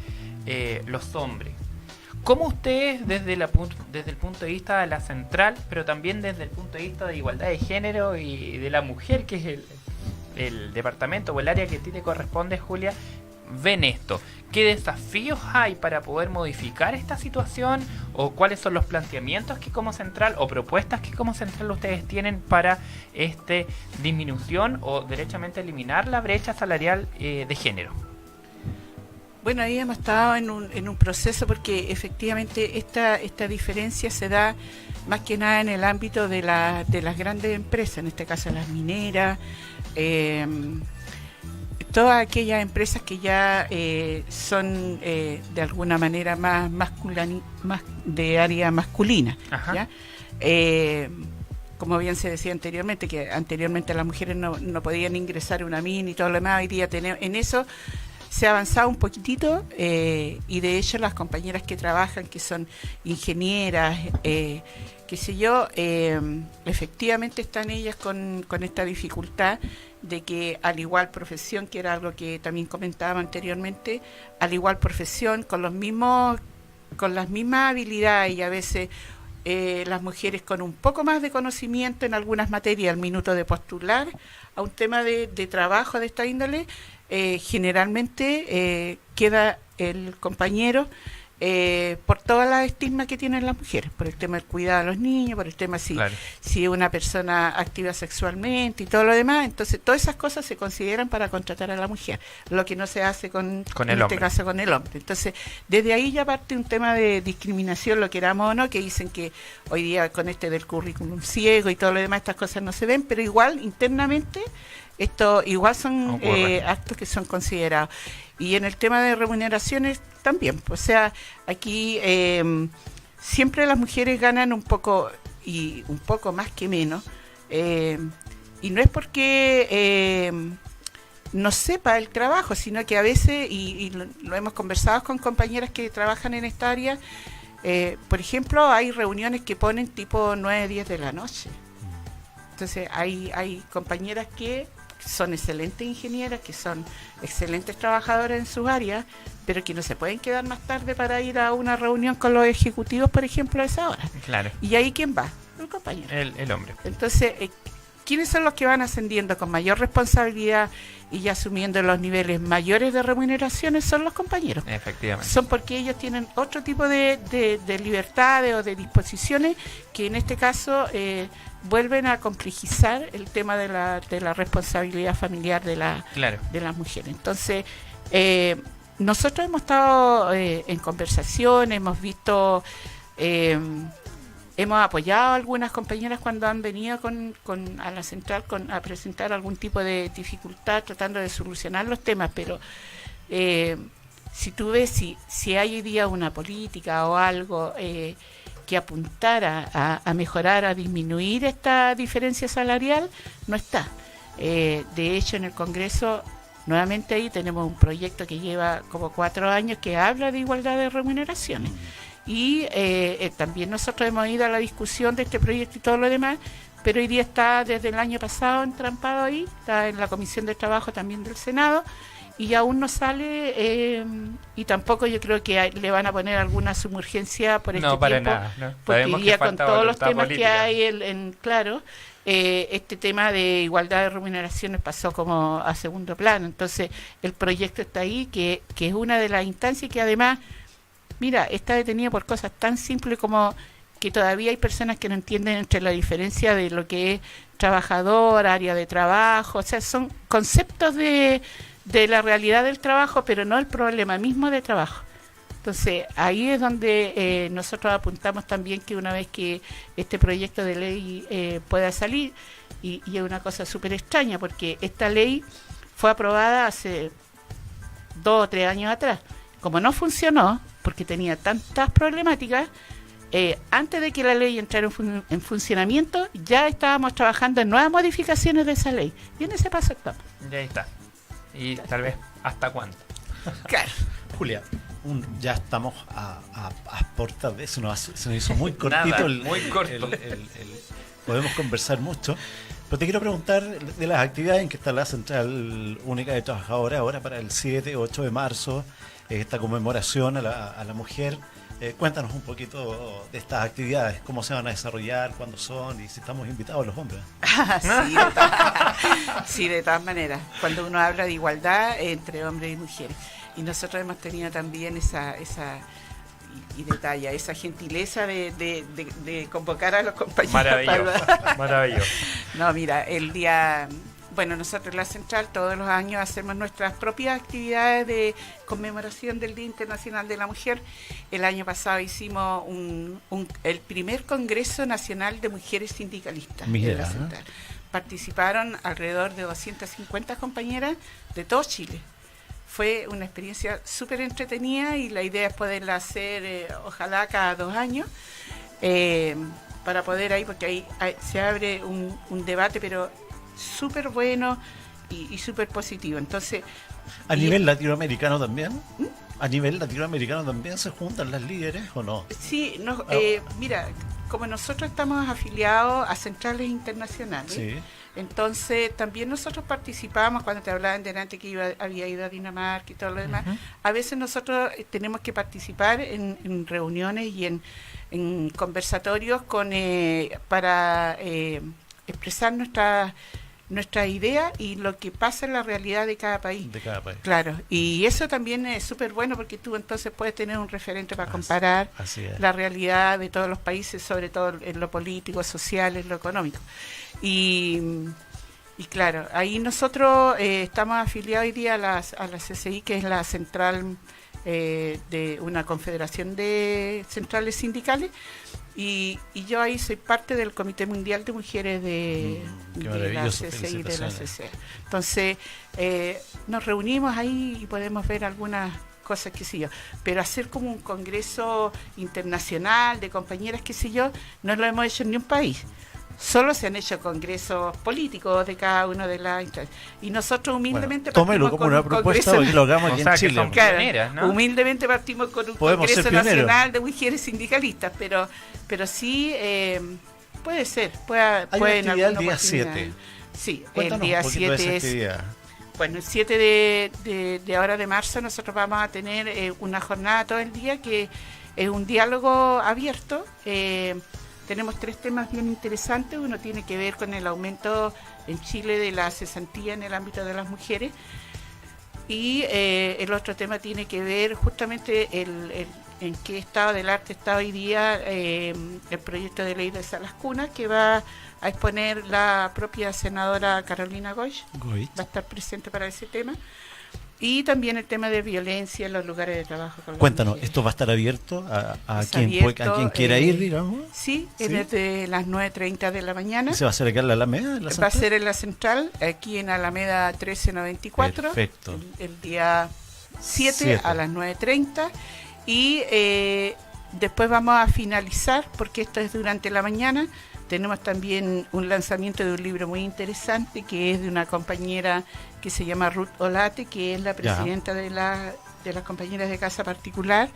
los hombres. ¿Cómo ustedes, desde el punto de vista de la central, pero también desde el punto de vista de igualdad de género y de la mujer, que es el departamento o el área que a ti te corresponde, Julia, ven esto? ¿Qué desafíos hay para poder modificar esta situación? ¿O cuáles son los planteamientos que como central o propuestas que como central ustedes tienen para disminución o derechamente eliminar la brecha salarial de género? Bueno, ahí hemos estado en un proceso porque efectivamente esta diferencia se da más que nada en el ámbito de las grandes empresas, en este caso las mineras, todas aquellas empresas que ya son de alguna manera más de área masculina. ¿Ya? Como bien se decía anteriormente, que anteriormente las mujeres no podían ingresar a una mina y todo lo demás, hoy día en eso se ha avanzado un poquitito, y de hecho las compañeras que trabajan, que son ingenieras, qué sé yo, efectivamente están ellas con esta dificultad de que al igual profesión, que era algo que también comentaba anteriormente, al igual profesión, con las mismas habilidades, y a veces las mujeres con un poco más de conocimiento en algunas materias al minuto de postular a un tema de trabajo de esta índole, generalmente queda el compañero por todas las estigmas que tienen las mujeres, por el tema del cuidado de los niños, por el tema si es una persona activa sexualmente y todo lo demás. Entonces todas esas cosas se consideran para contratar a la mujer, lo que no se hace en este caso con el hombre. Entonces desde ahí ya parte un tema de discriminación, lo queramos o no, que dicen que hoy día con del currículum ciego y todo lo demás, estas cosas no se ven, pero igual internamente esto igual son actos que son considerados. Y en el tema de remuneraciones también, o sea, aquí siempre las mujeres ganan un poco y un poco más que menos, y no es porque no sepa el trabajo, sino que a veces, y lo hemos conversado con compañeras que trabajan en esta área, por ejemplo, hay reuniones que ponen tipo 9, 10 de la noche. Entonces hay compañeras que son excelentes ingenieras, que son excelentes trabajadoras en sus áreas, pero que no se pueden quedar más tarde para ir a una reunión con los ejecutivos, por ejemplo, a esa hora. Claro. ¿Y ahí quién va? El compañero. El hombre. Entonces, ¿quiénes son los que van ascendiendo con mayor responsabilidad y ya asumiendo los niveles mayores de remuneraciones? Son los compañeros. Efectivamente. Son porque ellos tienen otro tipo de libertades o de disposiciones que en este caso vuelven a complejizar el tema de la responsabilidad familiar de las mujeres. Entonces, nosotros hemos estado en conversación, hemos visto, hemos apoyado a algunas compañeras cuando han venido a la central a presentar algún tipo de dificultad tratando de solucionar los temas, pero si tú ves, si hay hoy día una política o algo que apuntara a mejorar, a disminuir esta diferencia salarial, no está. De hecho, en el Congreso, nuevamente ahí tenemos un proyecto que lleva como 4 años que habla de igualdad de remuneraciones. Y también nosotros hemos ido a la discusión de este proyecto y todo lo demás, pero hoy día está desde el año pasado entrampado ahí, está en la Comisión de Trabajo también del Senado, y aún no sale, y tampoco yo creo que le van a poner alguna submergencia por este para tiempo, nada, ¿no? porque Sabemos hoy día que con falta todos los voluntad temas política. que hay, claro, este tema de igualdad de remuneraciones pasó como a segundo plano. Entonces el proyecto está ahí, que es una de las instancias que además, mira, está detenido por cosas tan simples como que todavía hay personas que no entienden entre la diferencia de lo que es trabajador, área de trabajo, o sea, son conceptos de la realidad del trabajo, pero no el problema mismo de trabajo. Entonces, ahí es donde nosotros apuntamos también que una vez que este proyecto de ley pueda salir, y es una cosa súper extraña, porque esta ley fue aprobada hace 2 o 3 años atrás. Como no funcionó, porque tenía tantas problemáticas, antes de que la ley entrara en funcionamiento, ya estábamos trabajando en nuevas modificaciones de esa ley. Y en ese paso estamos. Ya está. Y tal vez, ¿hasta cuándo? Claro. Julia, ya estamos a puertas de eso, se nos hizo muy cortito. Nada, muy corto. Podemos conversar mucho, pero te quiero preguntar de las actividades en que está la Central Única de Trabajadores ahora para el 7-8 de marzo, esta conmemoración a la mujer. Cuéntanos un poquito de estas actividades, cómo se van a desarrollar, cuándo son y si estamos invitados los hombres. Sí, de todas maneras. Cuando uno habla de igualdad entre hombres y mujeres. Y nosotros hemos tenido también esa gentileza de convocar a los compañeros. Maravilloso. No, mira, el día Bueno, nosotros en la Central todos los años hacemos nuestras propias actividades de conmemoración del Día Internacional de la Mujer. El año pasado hicimos el primer Congreso Nacional de Mujeres Sindicalistas en la Central. Participaron alrededor de 250 compañeras de todo Chile. Fue una experiencia súper entretenida y la idea es poderla hacer, ojalá cada 2 años, para poder ahí, porque ahí se abre un debate, pero súper bueno y súper positivo. Entonces, ¿A nivel latinoamericano también? ¿A nivel latinoamericano también se juntan las líderes o no? Sí, mira, como nosotros estamos afiliados a centrales internacionales, Sí. entonces también nosotros participamos, cuando te hablaban delante que había ido a Dinamarca y todo lo demás, a veces nosotros tenemos que participar en reuniones y en conversatorios para expresar nuestra idea y lo que pasa en la realidad de cada país. De cada país. Claro, y eso también es súper bueno porque tú entonces puedes tener un referente para comparar Así es. la realidad de todos los países, sobre todo en lo político, social, en lo económico. Y claro, ahí nosotros estamos afiliados hoy día a la CCI, que es la central de una confederación de centrales sindicales, y yo ahí soy parte del Comité Mundial de Mujeres de la maravilloso, CCI, de la felicitaciones. CCE. Entonces, nos reunimos ahí y podemos ver algunas cosas, qué sé yo, pero hacer como un congreso internacional de compañeras, qué sé yo, no lo hemos hecho en ni un país. Solo se han hecho congresos políticos de cada una de las instancias. Y nosotros humildemente Tómelo como una propuesta y lo hagamos aquí en que Chile. son Claro, pioneras, ¿no? humildemente partimos con un Podemos Congreso ser pioneros. Nacional de Mujeres Sindicalistas, pero sí puede ser, Hay puede una en actividad el alguna día oportunidad. 7. Sí, Cuéntanos el día un poquito de 7 esa es... actividad. Bueno, el 7 de ahora de marzo nosotros vamos a tener una jornada todo el día que es un diálogo abierto. Tenemos 3 temas bien interesantes. Uno tiene que ver con el aumento en Chile de la cesantía en el ámbito de las mujeres. Y el otro tema tiene que ver justamente en qué estado del arte está hoy día el proyecto de ley de Salas Cunas, que va a exponer la propia senadora Carolina Goich. Goich. Va a estar presente para ese tema. Y también el tema de violencia en los lugares de trabajo. Con las Cuéntanos, mujeres. ¿esto va a estar abierto a Es quien, abierto, a quien quiera ir, digamos? Sí, ¿Sí? es desde las 9:30 de la mañana. ¿Y se va a hacer acá en la Alameda? En la Va a Central? ser en la Central, aquí en Alameda 1394. Perfecto. El día 7 7. a las 9:30. Y después vamos a finalizar, porque esto es durante la mañana. Tenemos también un lanzamiento de un libro muy interesante que es de una compañera que se llama Ruth Olate, que es la presidenta de las compañeras de casa particular,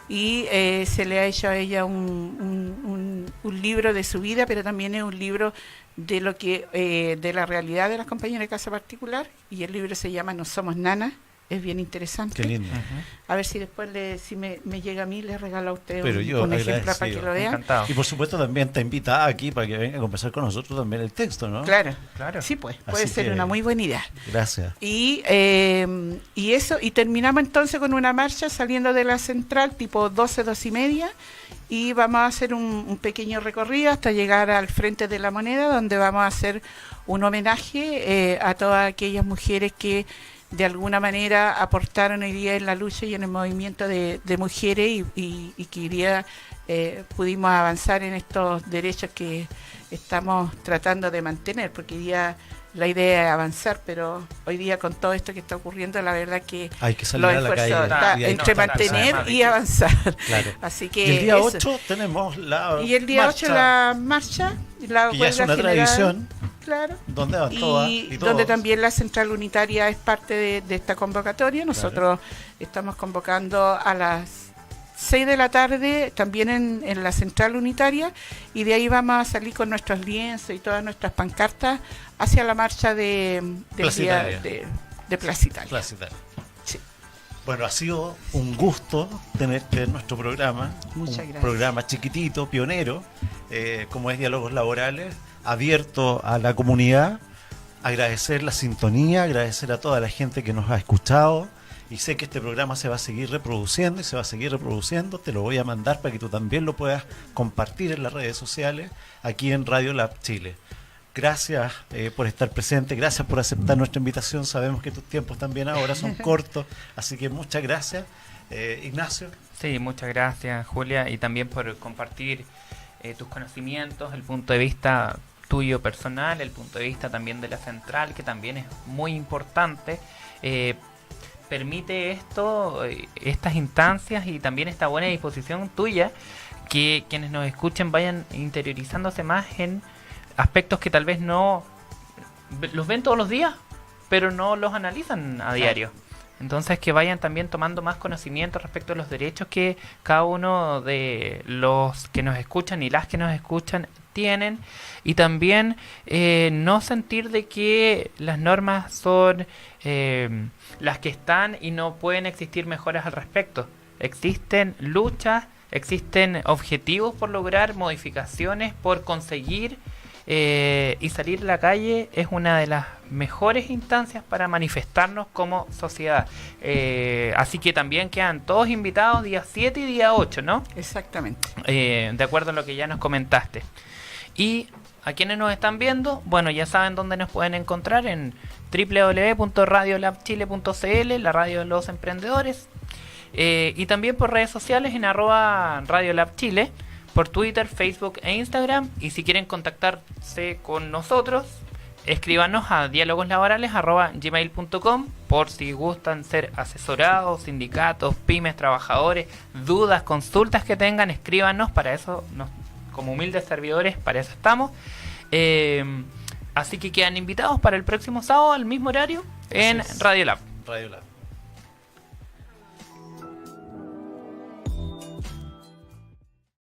y se le ha hecho a ella un libro de su vida, pero también es un libro de lo que de la realidad de las compañeras de casa particular, y el libro se llama No Somos Nanas. Es bien interesante. Qué lindo. A ver si después si me llega a mí, le regalo a usted Pero yo un ejemplar para que agradecido. lo vean. Encantado. Y por supuesto también está invitada aquí para que venga a conversar con nosotros también el texto, ¿no? Claro, Claro. sí, pues, puede Así ser que- una muy buena idea. Gracias. Y eso, y terminamos entonces con una marcha saliendo de la central tipo 12:30, y vamos a hacer un pequeño recorrido hasta llegar al Frente de la Moneda, donde vamos a hacer un homenaje a todas aquellas mujeres que de alguna manera aportaron hoy día en la lucha y en el movimiento de mujeres, y que hoy día pudimos avanzar en estos derechos que estamos tratando de mantener, porque hoy día la idea es avanzar, pero hoy día con todo esto que está ocurriendo, la verdad que Hay que salir los a la esfuerzos calle. está y hay entre que tratar. mantener más y difícil. avanzar. Claro. Así que Y el día eso. 8 tenemos la Y el día 8 marcha, la marcha, la que ya es huelga una general, tradición, claro. donde van todas Y y donde todos. también la Central Unitaria es parte de esta convocatoria. Nosotros estamos convocando a las 6 de la tarde también en la Central Unitaria, y de ahí vamos a salir con nuestros lienzos y todas nuestras pancartas hacia la marcha del Plaza día Italia. de Plaza Italia. Plaza Italia. Sí. Bueno, ha sido un gusto tenerte en nuestro programa. Muchas un gracias. programa chiquitito, pionero, como es Diálogos Laborales, abierto a la comunidad. Agradecer la sintonía, agradecer a toda la gente que nos ha escuchado. Y sé que este programa se va a seguir reproduciendo y se va a seguir reproduciendo. Te lo voy a mandar para que tú también lo puedas compartir en las redes sociales aquí en Radio Lab Chile. Gracias por estar presente, gracias por aceptar nuestra invitación. Sabemos que tus tiempos también ahora son cortos, así que muchas gracias. Ignacio. Sí, muchas gracias, Julia, y también por compartir tus conocimientos, el punto de vista tuyo personal, el punto de vista también de la central, que también es muy importante. Permite esto, estas instancias y también esta buena disposición tuya, que quienes nos escuchen vayan interiorizándose más en aspectos que tal vez no los ven todos los días, pero no los analizan a diario. Entonces que vayan también tomando más conocimiento respecto a los derechos que cada uno de los que nos escuchan y las que nos escuchan tienen, y también no sentir de que las normas son las que están y no pueden existir mejoras al respecto. Existen luchas, existen objetivos por lograr, modificaciones por conseguir, y salir a la calle es una de las mejores instancias para manifestarnos como sociedad. Así que también quedan todos invitados día 7 y día 8, ¿no? Exactamente. De acuerdo a lo que ya nos comentaste. Y a quienes nos están viendo, bueno, ya saben dónde nos pueden encontrar, en www.radiolabchile.cl, la radio de los emprendedores, y también por redes sociales en @radiolabchile, por Twitter, Facebook e Instagram. Y si quieren contactarse con nosotros, escríbanos a dialogoslaborales@gmail.com por si gustan ser asesorados, sindicatos, pymes, trabajadores, dudas, consultas que tengan, escríbanos. Para eso, como humildes servidores, para eso estamos. Así que quedan invitados para el próximo sábado al mismo horario en Radio Lab. Radio Lab.